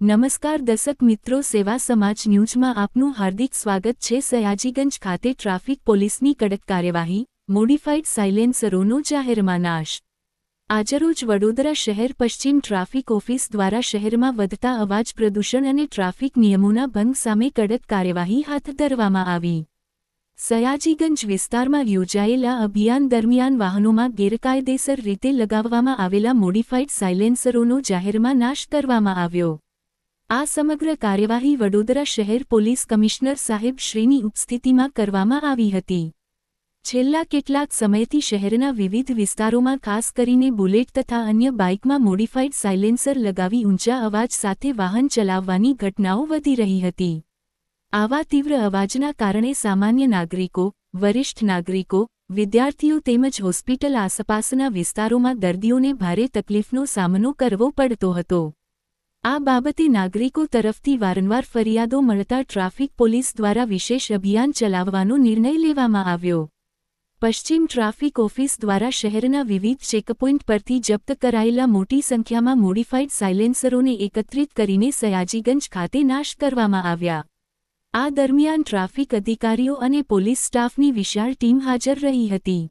નમસ્કાર દર્શક મિત્રો, સેવા સમાજ ન્યૂઝમાં આપનું હાર્દિક સ્વાગત છે। સયાજીગંજ ખાતે ટ્રાફિક પોલીસની કડક કાર્યવાહી, મોડિફાઇડ સાયલેન્સરોનો જાહેરમાં નાશ। આજરોજ વડોદરા શહેર પશ્ચિમ ટ્રાફિક ઓફિસ દ્વારા શહેરમાં વધતા અવાજ પ્રદૂષણ અને ટ્રાફિક નિયમોના ભંગ સામે કડક કાર્યવાહી હાથ ધરવામાં આવી। સયાજીગંજ વિસ્તારમાં યોજાયેલા અભિયાન દરમિયાન વાહનોમાં ગેરકાયદેસર રીતે લગાવવામાં આવેલા મોડિફાઇડ સાયલેન્સરોનો જાહેરમાં નાશ કરવામાં આવ્યો। આ સમગ્ર કાર્યવાહી વડોદરા શહેર પોલીસ કમિશનર સાહેબ શ્રીની ઉપસ્થિતિમાં કરવામાં આવી હતી। છેલ્લા કેટલાક સમયથી શહેરના વિવિધ વિસ્તારોમાં ખાસ કરીને બુલેટ તથા અન્ય બાઇકમાં મોડિફાઇડ સાયલેન્સર લગાવી ઊંચા અવાજ સાથે વાહન ચલાવવાની ઘટનાઓ વધી રહી હતી। આવા તીવ્ર અવાજના કારણે સામાન્ય નાગરિકો, વરિષ્ઠ નાગરિકો, વિદ્યાર્થીઓ તેમજ હોસ્પિટલ આસપાસના વિસ્તારોમાં દર્દીઓને ભારે તકલીફનો સામનો કરવો પડતો હતો। આ બાબતે નાગરિકો તરફથી વારંવાર ફરિયાદો મળતા ટ્રાફિક પોલીસ દ્વારા વિશેષ અભિયાન ચલાવવાનો નિર્ણય લેવામાં આવ્યો। પશ્ચિમ ટ્રાફિક ઓફિસ દ્વારા શહેરના વિવિધ ચેકપોઇન્ટ પરથી જપ્ત કરાયેલા મોટી સંખ્યામાં મોડિફાઇડ સાયલેન્સરોને એકત્રિત કરીને સયાજીગંજ ખાતે નાશ કરવામાં આવ્યા। આ દરમિયાન ટ્રાફિક અધિકારીઓ અને પોલીસ સ્ટાફની વિશાળ ટીમ હાજર રહી હતી।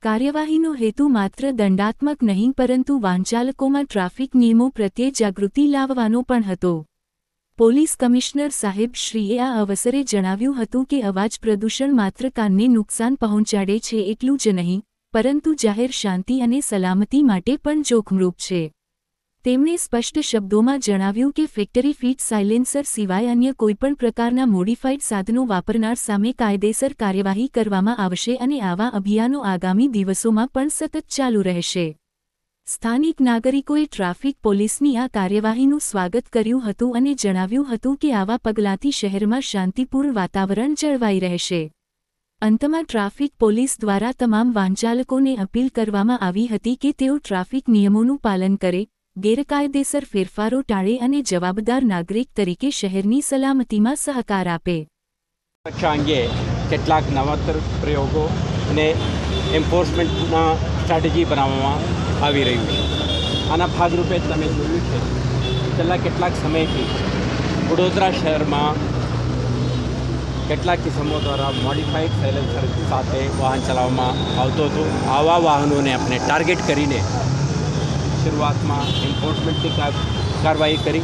કાર્યવાહીનો હેતુ માત્ર દંડાત્મક નહીં પરંતુ વાહનચાલકોમાં ટ્રાફિક નિયમો પ્રત્યે જાગૃતિ લાવવાનો પણ હતો। પોલીસ કમિશનર સાહેબ શ્રીએ આ અવસરે જણાવ્યું હતું કે અવાજ પ્રદૂષણ માત્ર કાનને નુકસાન પહોંચાડે છે એટલું જ નહીં, પરંતુ જાહેર શાંતિ અને સલામતી માટે પણ જોખમરૂપ છે। તેમણે સ્પષ્ટ શબ્દોમાં જણાવ્યું કે ફેક્ટરી ફિટ સાયલેન્સર સિવાય અન્ય કોઈપણ પ્રકારના મોડિફાઇડ સાધનો વાપરનાર સામે કાયદેસર કાર્યવાહી કરવામાં આવશે અને આવા અભિયાનો આગામી દિવસોમાં પણ સતત ચાલુ રહેશે। સ્થાનિક નાગરિકોએ ટ્રાફિક પોલીસની આ કાર્યવાહીનું સ્વાગત કર્યું હતું અને જણાવ્યું હતું કે આવા પગલાંથી શહેરમાં શાંતિપૂર્ણ વાતાવરણ જળવાઈ રહેશે। અંતમાં ટ્રાફિક પોલીસ દ્વારા તમામ વાહનચાલકોને અપીલ કરવામાં આવી હતી કે તેઓ ટ્રાફિક નિયમોનું પાલન કરે, ગેરકાયદેસર ફેરફારો ટાળે અને જવાબદાર નાગરિક તરીકે શહેરની સલામતીમાં સહકાર આપે। સુરક્ષા અંગે કેટલાક નવતર પ્રયોગો અને એન્ફોર્સમેન્ટના સ્ટ્રેટેજી બનાવવામાં આવી રહ્યું છે। આના ભાગરૂપે તમે જોયું છે છેલ્લા કેટલાક સમયથી વડોદરા શહેરમાં કેટલાક કિસ્સાઓ દ્વારા મોડિફાઇડ સાયલેન્સર સાથે વાહન ચલાવવામાં આવતું હતું। આવા વાહનોને આપણે ટાર્ગેટ કરીને शुरुआत में एनफोर्समेंट की कार्रवाई करी।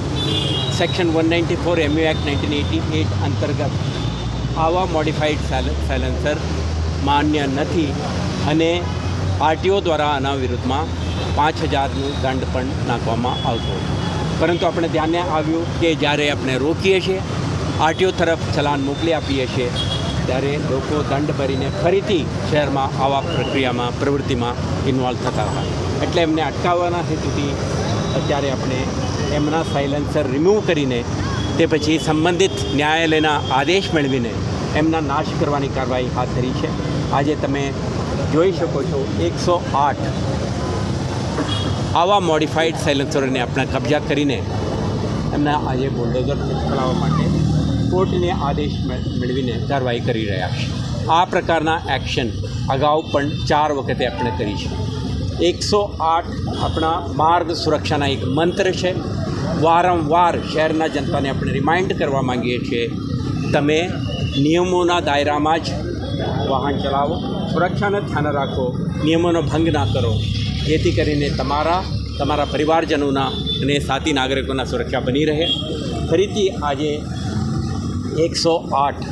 सेक्शन 194 MU एक्ट 1988 अंतर्गत आवा मॉडिफाइड सायलेंसर मान्य नहीं अने आरटीओ द्वारा आना विरुद्ध में 5000 दंड पण नाखवामां आवतो। परंतु अपने ध्यान आव्युं कि ज्यारे अपने रोकीए छीए, आरटीओ तरफ चलान मोकली आपीए छीए त्यारे लोको दंड भरीने फरीथी शहरमां आवा प्रक्रियामां प्रवृत्तिमां इन्वॉल्व थता हता। એટલે એમને અટકાવવાના હેતુથી અત્યારે આપણે એમના સાયલેન્સર રિમૂવ કરીને તે પછી સંબંધિત ન્યાયાલયના આદેશ મેળવીને એમના નાશ કરવાની કાર્યવાહી હાથ ધરી છે। આજે તમે જોઈ શકો છો 108 આવા મોડિફાઇડ સાયલેન્સરોને આપણે કબજા કરીને એમના આજે બુલડોઝર ચલાવવા માટે કોર્ટને આદેશ મેળવીને કાર્યવાહી કરી રહ્યા છે। આ પ્રકારના એક્શન અગાઉ પણ 4 વખતે આપણે કરી છે। 108 अपना मार्ग सुरक्षा एक मंत्र है। वारंवार शहरना जनता ने अपने रिमाइंड करवा मांगीए छे तमे नियमों दायरा में ज वाहन चलावो, सुरक्षा ध्यान राखो, नियमों भंग ना करो, जेथी करीने तमारा परिवारजनों अने साथी नागरिकों सुरक्षा बनी रहे। फरीथी आजे 108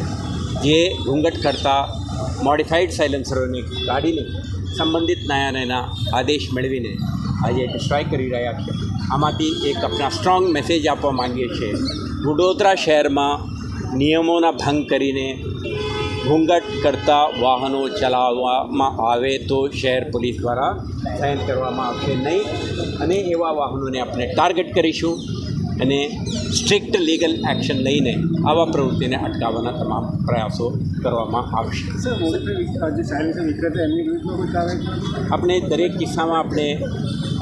जे घूंघट करता मॉडिफाइड सायलेंसरों ने गाड़ी ने संबंधित न्यायालयना आदेश मेळवीने आज स्ट्राइक करी रह्या छे। आमांथी एक अपना स्ट्रॉंग मैसेज आपवा मांगीए छीए। वडोदरा शहर में नियमों भंग करीने घूंघट करता वाहनों चलाववामां आवे तो शहर पुलिस द्वारा सहन करवामां आवशे नहीं अने एवा वाहनों ने अपने टार्गेट करीशुं अने स्ट्रिक्ट लीगल एक्शन लईने आवा प्रवृत्ति ने अटकाववाना तमाम प्रयासों करवामां आवशे। अपने दरेक किस्सा में अपने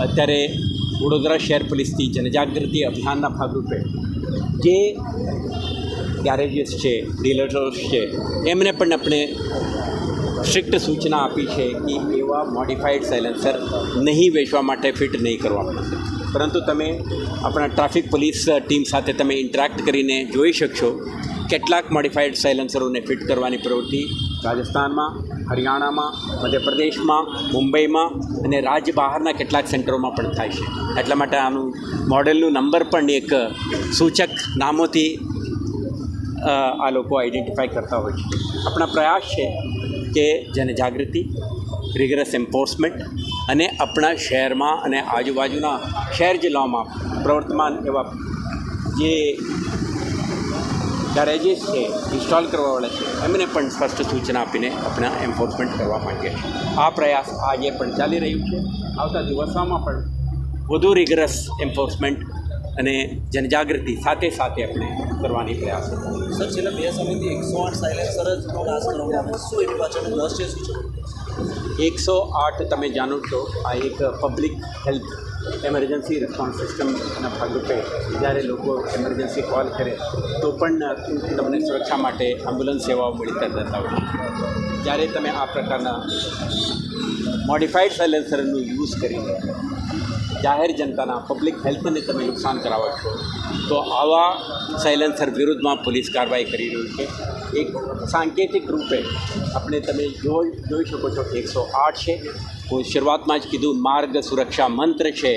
अत्यारे वडोदरा शहर पुलिस की जनजागृति अभियान भागरूपे जे गैरेजेस है, डीलर्स है, एमने पण अपने स्ट्रिक्ट सूचना आपी है कि एवा मॉडिफाइड सायलेंसर नहीं वेचवा माटे फिट नहीं करवा। પરંતુ તમે આપણા ટ્રાફિક પોલીસ ટીમ સાથે તમે ઇન્ટરેક્ટ કરીને જોઈ શકશો કેટલાક મોડિફાઈડ સાયલેન્સરોને ફિટ કરવાની પ્રવૃત્તિ રાજસ્થાનમાં, હરિયાણામાં, મધ્યપ્રદેશમાં, મુંબઈમાં અને રાજ્ય બહારના કેટલાક સેન્ટરોમાં પણ થાય છે. એટલા માટે આનું મોડેલનું નંબર પણ એક સૂચક નામોથી આ લોકો આઈડેન્ટિફાઈ કરતા હોય છે. આપણા પ્રયાસ છે કે જનજાગૃતિ, રિગરસ એન્ફોર્સમેન્ટ અને આપણા શહેરમાં અને આજુબાજુના શહેર જિલ્લાઓમાં પ્રવર્તમાન એવા જે ગેરેજીસ છે, ઇન્સ્ટોલ કરવાવાળા છે, એમને પણ સ્પષ્ટ સૂચના આપીને આપણે એન્ફોર્સમેન્ટ કરવા માંગીએ છીએ. આ પ્રયાસ આજે પણ ચાલી રહ્યું છે. આવતા દિવસોમાં પણ વધુ રિગરસ એન્ફોર્સમેન્ટ અને જનજાગૃતિ સાથે સાથે આપણે કરવાની પ્રયાસ છે. સર, છેલ્લા 2 સમયથી 108 સાયલેન્સર જ પાસ કરવામાં આવે છે. શું એની પાછળનું રહસ્ય શું છે? 108 તમે જાણો છો, આ એક પબ્લિક હેલ્થ એમરજન્સી રિસ્પોન્સ સિસ્ટમના ભાગરૂપે જ્યારે લોકો એમરજન્સી કોલ કરે તો પણ તમને સુરક્ષા માટે એમ્બ્યુલન્સ સેવાઓ મળતા જતા હોય છે. જ્યારે તમે આ પ્રકારના મોડિફાઈડ સાયલેન્સરનું યુઝ કરીને જાહેર જનતાના પબ્લિક હેલ્થને તમે નુકસાન કરાવો છો તો આવા સાયલેન્સર વિરુદ્ધમાં પોલીસ કાર્યવાહી કરી રહ્યું છે. એક સાંકેતિક રૂપે આપણે તમે જોઈ શકો છો 108 છે. હું શરૂઆતમાં જ કીધું માર્ગ સુરક્ષા મંત્ર છે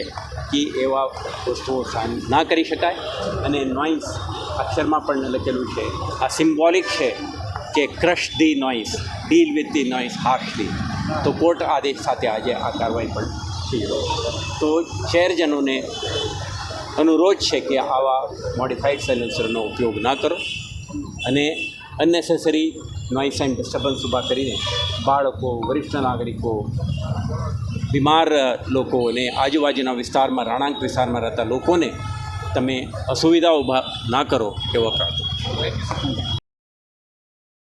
કે એવા વસ્તુઓ સહન ના કરી શકાય. અને નોઇઝ અક્ષરમાં પણ લખેલું છે. આ સિમ્બોલિક છે કે crush the noise, deal with the noise harshly. તો કોર્ટ આદેશ સાથે આજે આ કાર્યવાહી પણ થઈ રહી છે. તો શહેરજનોને અનુરોધ છે કે આવા મોડિફાઈડ સાયલેન્સરનો ઉપયોગ ના કરો અને અનનેસેસરી નોઇસ એન્ડ ડિસ્ટર્બન્સ ઊભા કરીને બાળકો, વરિષ્ઠ નાગરિકો, બીમાર લોકો અને આજુબાજુના વિસ્તારમાં, રહેણાંક વિસ્તારમાં રહેતા લોકોને તમે અસુવિધા ઊભા ના કરો એવો પ્રાર્થના.